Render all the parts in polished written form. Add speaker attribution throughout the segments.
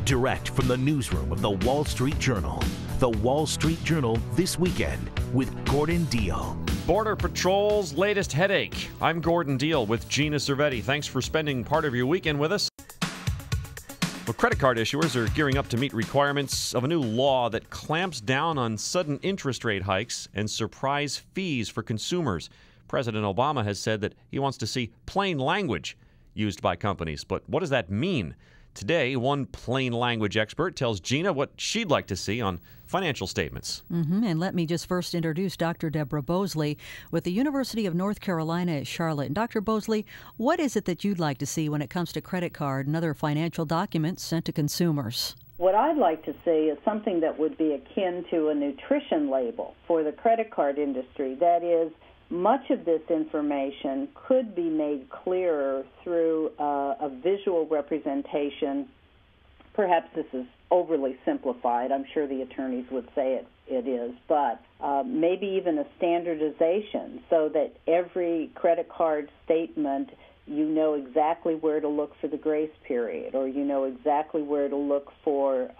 Speaker 1: Direct from the newsroom of the Wall Street Journal. The Wall Street Journal This Weekend with Gordon Deal.
Speaker 2: Border Patrol's latest headache. I'm Gordon Deal with Gina Cervetti. Thanks for spending part of your weekend with us. Well, credit card issuers are gearing up to meet requirements of a new law that clamps down on sudden interest rate hikes and surprise fees for consumers. President Obama has said that he wants to see plain language used by companies. But what does that mean? Today, one plain language expert tells Gina what she'd like to see on financial statements.
Speaker 3: And let me just first introduce Dr. Deborah Bosley with the University of North Carolina at Charlotte. Dr. Bosley, what is it that you'd like to see when it comes to credit card and other financial documents sent to consumers?
Speaker 4: What I'd like to see is something that would be akin to a nutrition label for the credit card industry. That is, much of this information could be made clearer through a visual representation. Perhaps this is overly simplified. I'm sure the attorneys would say it is, but maybe even a standardization so that every credit card statement, you know exactly where to look for the grace period, or you know exactly where to look for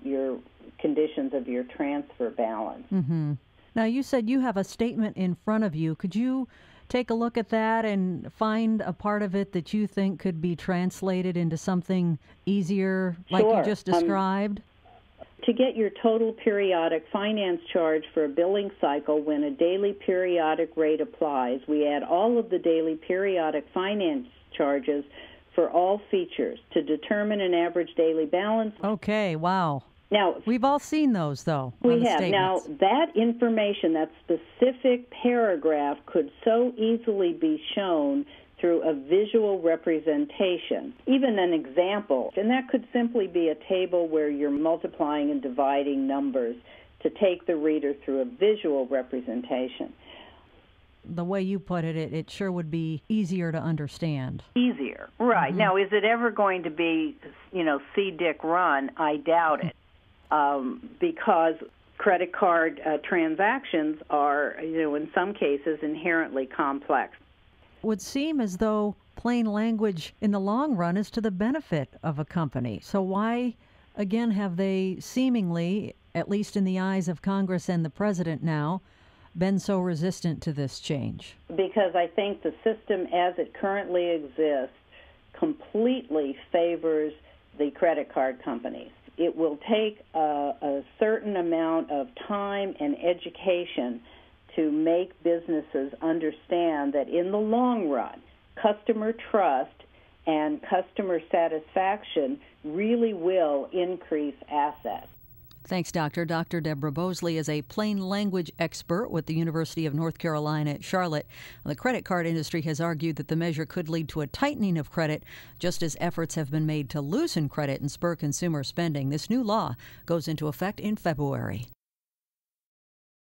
Speaker 4: your conditions of your transfer balance.
Speaker 3: Now, you said you have a statement in front of you. Could you take a look at that and find a part of it that you think could be translated into something easier, like you just described?
Speaker 4: To get your total periodic finance charge for a billing cycle when a daily periodic rate applies, we add all of the daily periodic finance charges for all features to determine an average daily balance.
Speaker 3: Okay, wow.
Speaker 4: Now,
Speaker 3: we've all seen those, though.
Speaker 4: We have. Now, that information, that specific paragraph, could so easily be shown through a visual representation, even an example. And that could simply be a table where you're multiplying and dividing numbers to take the reader through a visual representation.
Speaker 3: The way you put it, it sure would be easier to understand.
Speaker 4: Easier, right. Now, is it ever going to be, see Dick run? I doubt it. Because credit card transactions are, in some cases, inherently complex.
Speaker 3: It would seem as though plain language in the long run is to the benefit of a company. So why, again, have they seemingly, at least in the eyes of Congress and the president now, been so resistant to this change? Because
Speaker 4: I think the system as it currently exists completely favors the credit card companies. It will take a certain amount of time and education to make businesses understand that in the long run, customer trust and customer satisfaction really will increase assets.
Speaker 3: Thanks, Doctor. Dr. Deborah Bosley is a plain language expert with the University of North Carolina at Charlotte. The credit card industry has argued that the measure could lead to a tightening of credit, just as efforts have been made to loosen credit and spur consumer spending. This new law goes into effect in February.